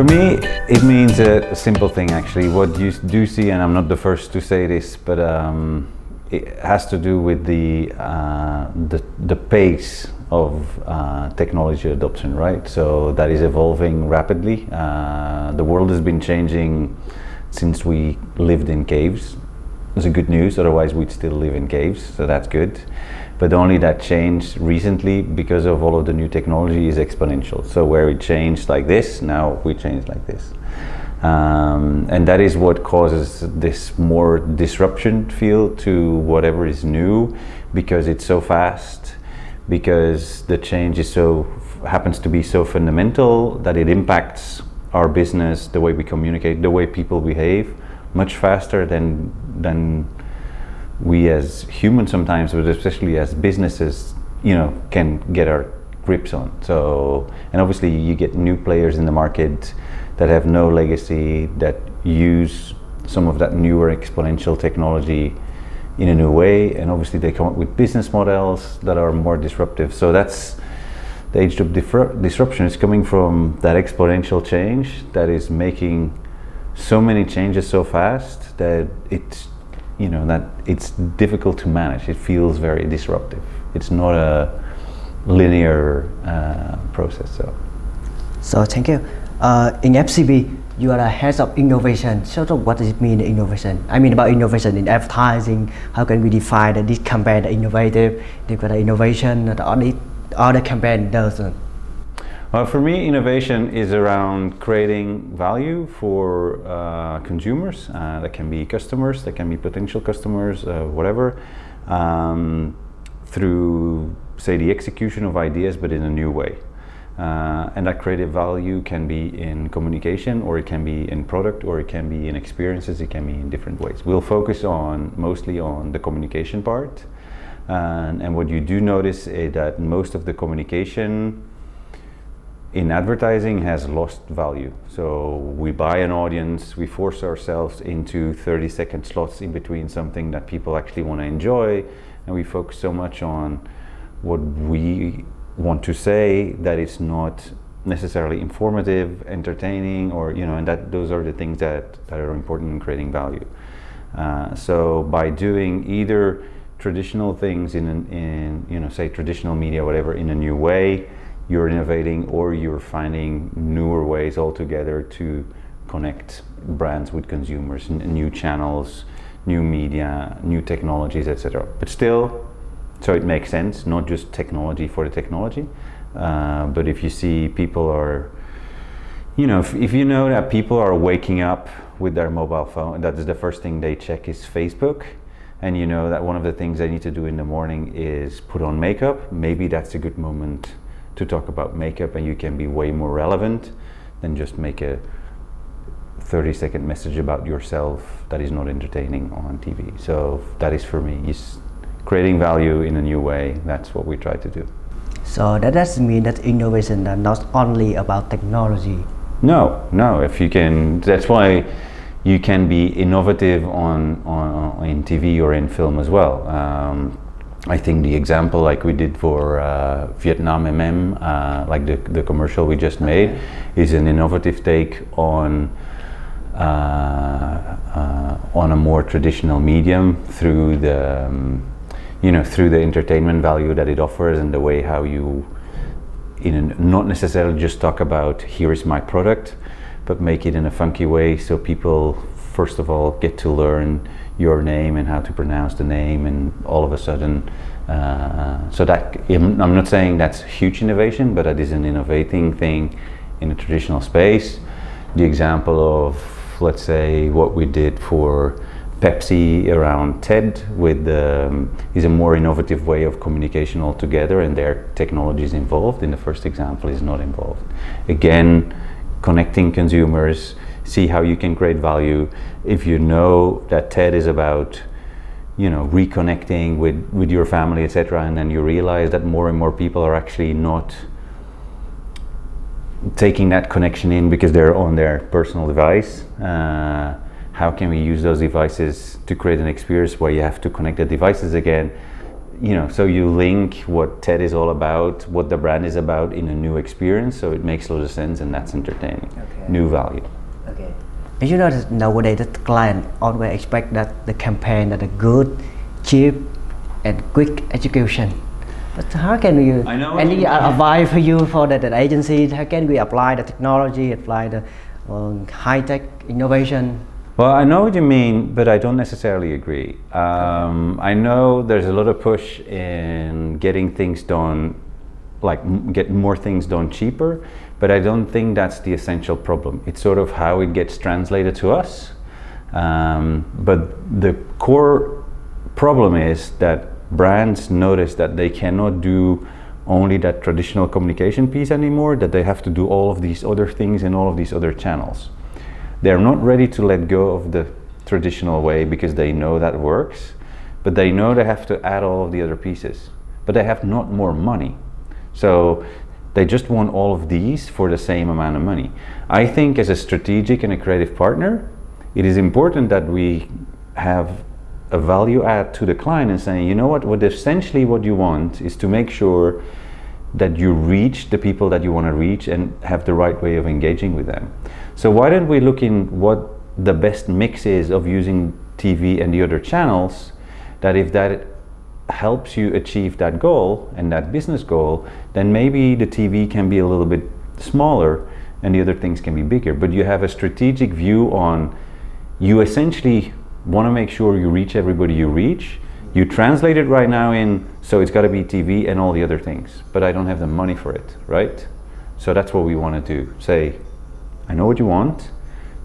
For me, it means a simple thing actually. What you do see, and I'm not the first to say this, but it has to do with the pace of technology adoption, right? So that is evolving rapidly. The world has been changing since we lived in caves. It's a good news, otherwise we'd still live in caves, so that's good. But only that changed recently because of all of the new technology is exponential. So where it changed like this, now we change like this. And that is what causes this more disruption feel to whatever is new, because it's so fast, because the change is happens to be so fundamental that it impacts our business, the way we communicate, the way people behave, much faster than we as humans sometimes, but especially as businesses, can get our grips on. So, and obviously you get new players in the market that have no legacy, that use some of that newer exponential technology in a new way, and obviously they come up with business models that are more disruptive. So that's the age of disruption is coming from that exponential change that is making so many changes so fast that it's difficult to manage. It feels very disruptive. It's not a linear process. So thank you. In FCB, you are the head of innovation. So what does it mean, innovation? I mean about innovation in advertising. How can we define that this campaign is innovative? They've got innovation, that other campaign doesn't. Well, for me, innovation is around creating value for consumers. That can be customers, that can be potential customers, whatever, through, say, the execution of ideas, but in a new way. And that creative value can be in communication, or it can be in product, or it can be in experiences, it can be in different ways. We'll focus mostly on the communication part. And what you do notice is that most of the communication in advertising has lost value. So we buy an audience, we force ourselves into 30-second slots in between something that people actually want to enjoy, and we focus so much on what we want to say that it's not necessarily informative, entertaining, or and those are the things that are important in creating value. So by doing either traditional things in say traditional media, whatever, in a new way, you're innovating, or you're finding newer ways altogether to connect brands with consumers, new channels, new media, new technologies, etc. But still, so it makes sense, not just technology for the technology. But if you see people are, if you know that people are waking up with their mobile phone, that is the first thing they check is Facebook, and you know that one of the things they need to do in the morning is put on makeup, maybe that's a good moment to talk about makeup, and you can be way more relevant than just make a 30-second message about yourself that is not entertaining on TV. So that is, for me, is creating value in a new way. That's what we try to do. So that doesn't mean that innovation is not only about technology. No, if you can, that's why you can be innovative in TV or in film as well. I think the example like we did for Vietnam like the commercial we just made, is an innovative take on a more traditional medium through the through the entertainment value that it offers, and the way how you not necessarily just talk about here is my product, but make it in a funky way so people first of all get to learn your name and how to pronounce the name, and all of a sudden so that, I'm not saying that's huge innovation, but that is an innovating thing in a traditional space. The example of, let's say, what we did for Pepsi around TED is a more innovative way of communication altogether, and their technology is involved. In the first example is not involved. Again, connecting consumers, see how you can create value. If you know that TED is about reconnecting with your family, etc., and then you realize that more and more people are actually not taking that connection in because they're on their personal device. How can we use those devices to create an experience where you have to connect the devices again? so you link what TED is all about, what the brand is about in a new experience, so it makes a lot of sense, and that's entertaining. Okay. New value. Okay. And you know that nowadays the client always expect that the campaign that a good, cheap, and quick execution. But how can we? Any advice for you for that agency? How can we apply the technology, apply the high tech innovation? Well, I know what you mean, but I don't necessarily agree. I know there's a lot of push in getting things done, get more things done cheaper, but I don't think that's the essential problem. It's sort of how it gets translated to us. But the core problem is that brands notice that they cannot do only that traditional communication piece anymore, that they have to do all of these other things in all of these other channels. They're not ready to let go of the traditional way because they know that works, but they know they have to add all of the other pieces. But they have not more money. So they just want all of these for the same amount of money. I think as a strategic and a creative partner, it is important that we have a value add to the client and saying, you know what essentially what you want is to make sure that you reach the people that you want to reach and have the right way of engaging with them. So why don't we look in what the best mix is of using TV and the other channels, that if that helps you achieve that goal and that business goal, then maybe the TV can be a little bit smaller and the other things can be bigger. But you have a strategic view on, you essentially want to make sure you reach everybody you reach. You translate it right now in, so it's got to be TV and all the other things, but I don't have the money for it, right? So that's what we want to do. Say, I know what you want,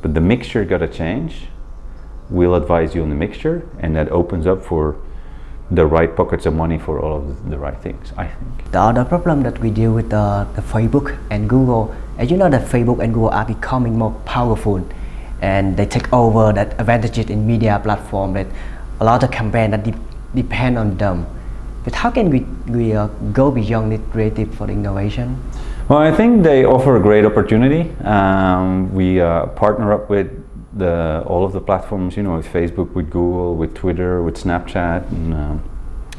but the mixture got to change. We'll advise you on the mixture, and that opens up for the right pockets of money for all of the right things, I think. The other problem that we deal with the Facebook and Google, as you know that Facebook and Google are becoming more powerful, and they take over that advantages in media platform, that a lot of campaigns that depend on them. But how can we go beyond it creative for the innovation? Well, I think they offer a great opportunity. We partner up with all of the platforms, with Facebook, with Google, with Twitter, with Snapchat, and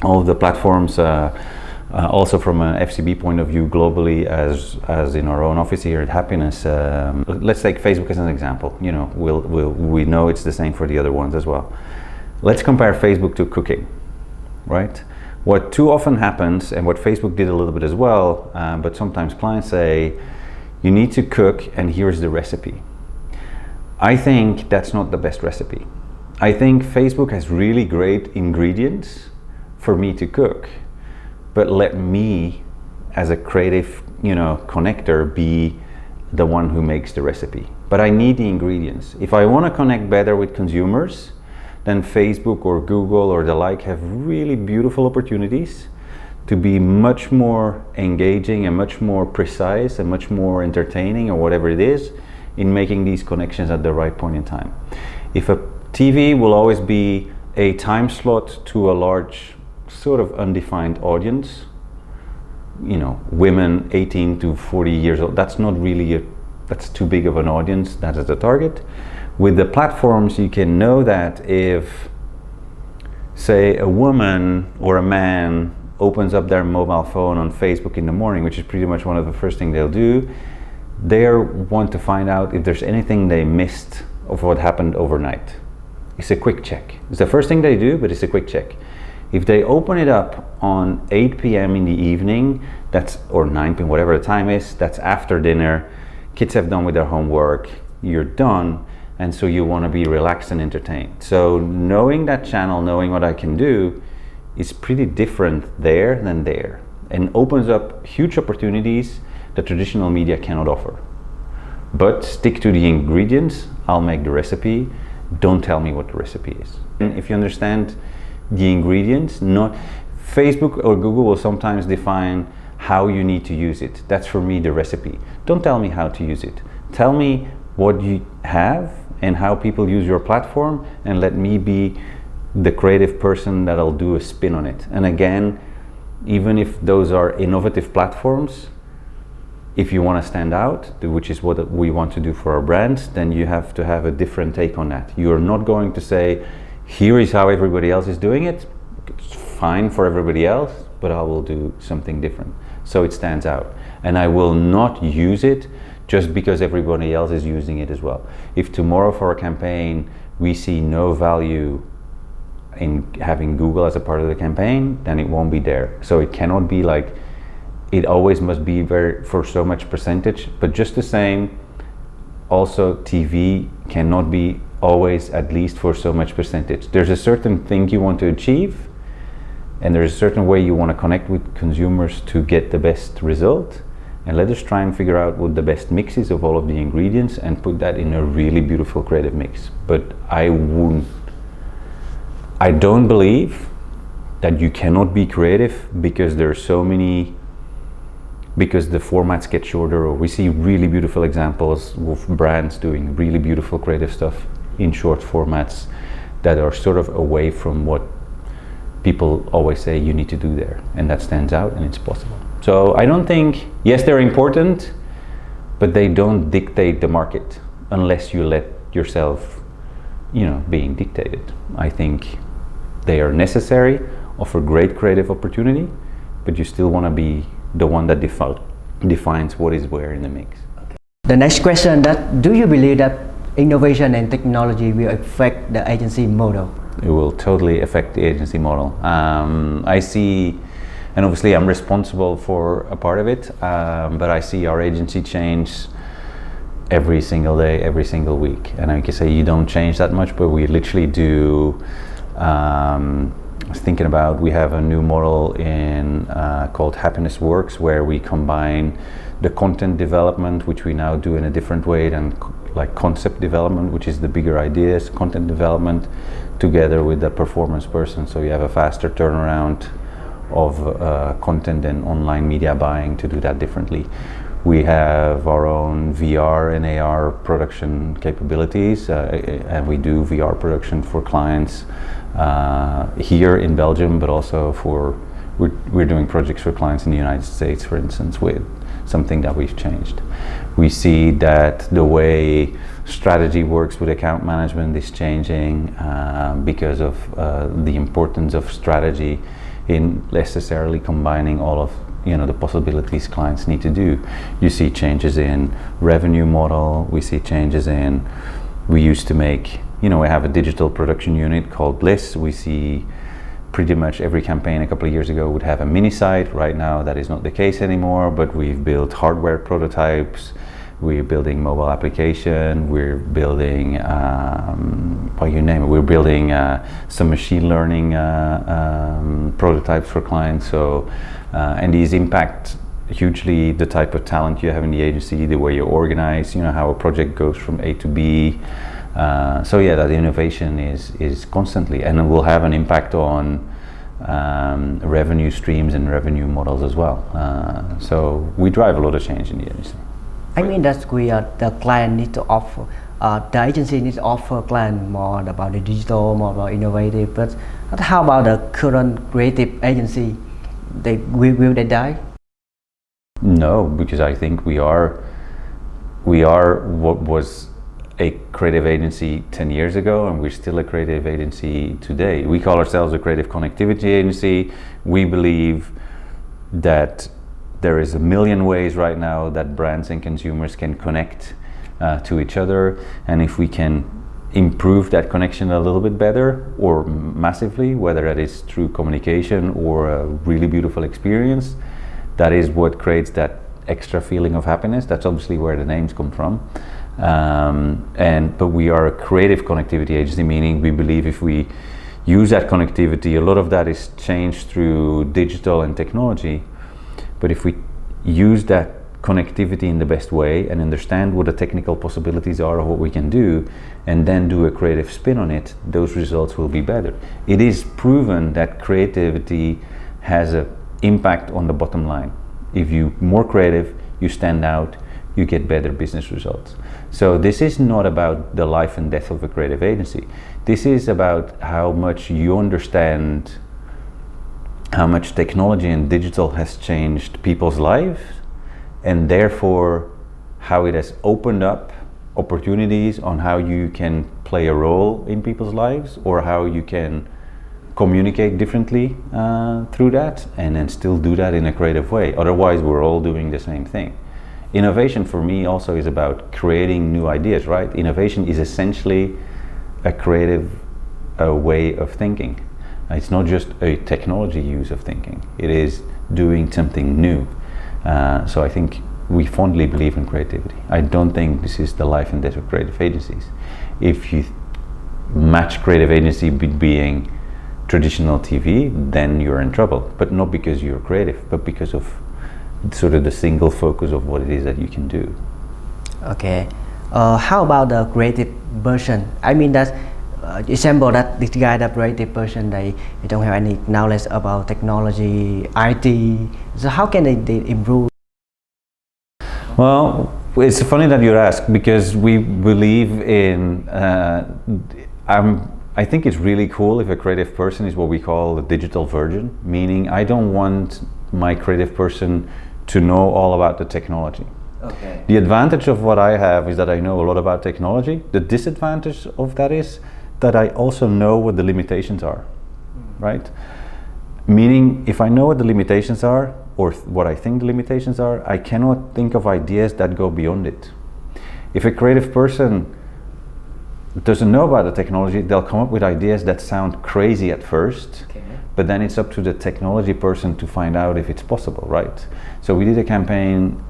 all of the platforms. Also from an FCB point of view globally, as in our own office here at Happiness. Let's take Facebook as an example. We know it's the same for the other ones as well. Let's compare Facebook to cooking, right? What too often happens, and what Facebook did a little bit as well, but sometimes clients say, you need to cook and here's the recipe. I think that's not the best recipe. I think Facebook has really great ingredients for me to cook, but let me, as a creative, connector, be the one who makes the recipe. But I need the ingredients. If I want to connect better with consumers, then Facebook or Google or the like have really beautiful opportunities to be much more engaging and much more precise and much more entertaining, or whatever it is, in making these connections at the right point in time. If a TV will always be a time slot to a large sort of undefined audience, women 18 to 40 years old, that's not really that's too big of an audience, that is the target. With the platforms, you can know that if, say, a woman or a man opens up their mobile phone on Facebook in the morning, which is pretty much one of the first things they'll do, they want to find out if there's anything they missed of what happened overnight. It's a quick check. It's the first thing they do, but it's a quick check. If they open it up on 8 p.m. in the evening, or 9 p.m., whatever the time is, that's after dinner, kids have done with their homework, you're done, and so you want to be relaxed and entertained. So knowing that channel, knowing what I can do, is pretty different there than there, and opens up huge opportunities that traditional media cannot offer. But stick to the ingredients, I'll make the recipe, don't tell me what the recipe is. And if you understand the ingredients, not Facebook or Google will sometimes define how you need to use it. That's for me the recipe. Don't tell me how to use it. Tell me what you have and how people use your platform, and let me be the creative person that'll do a spin on it. And again, even if those are innovative platforms, if you want to stand out, which is what we want to do for our brands, then you have to have a different take on that. You're not going to say, here is how everybody else is doing it. It's fine for everybody else, but I will do something different. So it stands out. And I will not use it just because everybody else is using it as well. If tomorrow for a campaign we see no value in having Google as a part of the campaign, then it won't be there. So it cannot be like, it always must be for so much percentage, but just the same, also TV cannot be always at least for so much percentage. There's a certain thing you want to achieve, and there's a certain way you want to connect with consumers to get the best result. And let us try and figure out what the best mix is of all of the ingredients and put that in a really beautiful creative mix. But I don't believe that you cannot be creative because there are so many, because the formats get shorter, or we see really beautiful examples of brands doing really beautiful creative stuff in short formats that are sort of away from what people always say you need to do there, and that stands out and it's possible. So I don't think, yes, they're important, but they don't dictate the market unless you let yourself, being dictated. I think they are necessary, offer great creative opportunity, but you still want to be the one that defines what is where in the mix. Okay. The next question, that do you believe that innovation and technology will affect the agency model? It will totally affect the agency model. I see, and obviously I'm responsible for a part of it, but I see our agency change every single day, every single week. And I can say you don't change that much, but we literally do. I was thinking about, we have a new model in called Happiness Works, where we combine the content development, which we now do in a different way than like concept development, which is the bigger ideas, content development, together with the performance person. So you have a faster turnaround of content and online media buying to do that differently. We have our own VR and AR production capabilities, and we do VR production for clients here in Belgium, but also we're doing projects for clients in the United States, for instance, with something that we've changed. We see that the way strategy works with account management is changing because of the importance of strategy in necessarily combining all of the possibilities clients need to do. You see changes in revenue model. We see changes in, we used to make, we have a digital production unit called Bliss. We see pretty much every campaign a couple of years ago would have a mini site. Right now that is not the case anymore, but we've built hardware prototypes. We're building mobile application. We're building, we're building some machine learning prototypes for clients. So, and these impact hugely the type of talent you have in the agency, the way you organize, how a project goes from A to B. So yeah, that innovation is constantly, and it will have an impact on revenue streams and revenue models as well. So we drive a lot of change in the agency. I mean that the client need to offer, the agency needs to offer client more about the digital, more about innovative. But how about the current creative agency? Will they die? No, because I think we are what was a creative agency 10 years ago, and we're still a creative agency today. We call ourselves a creative connectivity agency. We believe that there is a million ways right now that brands and consumers can connect to each other, and if we can improve that connection a little bit better or massively, whether that is through communication or a really beautiful experience, that is what creates that extra feeling of happiness. That's obviously where the names come from. But we are a creative connectivity agency, meaning we believe if we use that connectivity, a lot of that is changed through digital and technology. But if we use that connectivity in the best way and understand what the technical possibilities are of what we can do, and then do a creative spin on it, those results will be better. It is proven that creativity has an impact on the bottom line. If you're more creative, you stand out, you get better business results. So this is not about the life and death of a creative agency. This is about how much you understand how much technology and digital has changed people's lives, and therefore how it has opened up opportunities on how you can play a role in people's lives, or how you can communicate differently through that, and then still do that in a creative way. Otherwise, we're all doing the same thing. Innovation for me also is about creating new ideas, right? Innovation is essentially a creative way of thinking. It's not just a technology use of thinking. It is doing something new. So I think we fondly believe in creativity. I don't think this is the life and death of creative agencies. If you match creative agency with being traditional TV, then you're in trouble. But not because you're creative, but because of sort of the single focus of what it is that you can do. Okay. How about the creative person? I mean that example that this guy, the creative person, they don't have any knowledge about technology, IT. So how can they improve? Well, it's funny that you ask, because we believe in I think it's really cool if a creative person is what we call a digital virgin, meaning I don't want my creative person to know all about the technology. Okay. The advantage of what I have is that I know a lot about technology. The disadvantage of that is that I also know what the limitations are, right? Meaning, if I know what the limitations are, or what I think the limitations are, I cannot think of ideas that go beyond it. If a creative person doesn't know about the technology, they'll come up with ideas that sound crazy at first, Okay. but then it's up to the technology person to find out if it's possible, right? So we did a campaign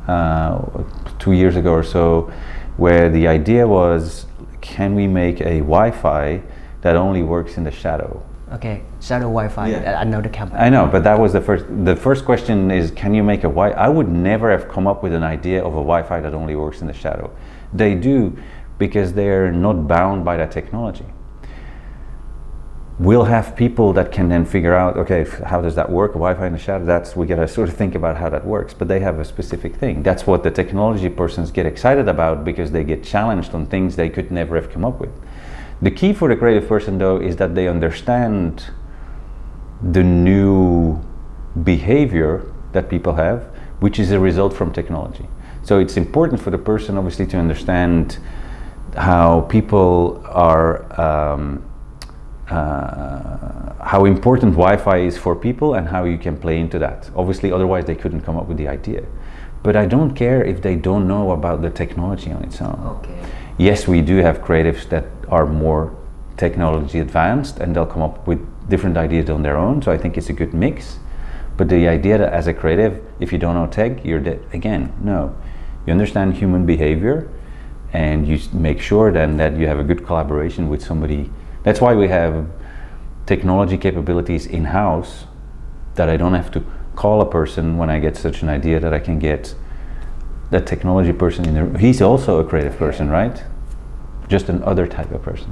2 years ago or so, where the idea was, can we make a Wi-Fi that only works in the shadow? Okay, shadow Wi-Fi. Yeah. I know the company. I know, but that was the first. The first question is, can you make a Wi-Fi? I would never have come up with an idea of a Wi-Fi that only works in the shadow. They do, because they're not bound by that technology. We'll have people that can then figure out, okay, how does that work? Wi-Fi in the shadow, we gotta sort of think about how that works, but they have a specific thing. That's what the technology persons get excited about, because they get challenged on things they could never have come up with. The key for the creative person, though, is that they understand the new behavior that people have, which is a result from technology. So it's important for the person, obviously, to understand how people are, how important Wi-Fi is for people, and how you can play into that. Obviously, otherwise they couldn't come up with the idea. But I don't care if they don't know about the technology on its own. Okay. Yes, we do have creatives that are more technology advanced, and they'll come up with different ideas on their own. So I think it's a good mix. But the idea that as a creative, if you don't know tech, you're dead. Again, no. You understand human behavior, and you make sure then that you have a good collaboration with somebody. That's why we have technology capabilities in-house, that I don't have to call a person when I get such an idea, that I can get that technology person in there. He's also a creative person, right? Just another type of person.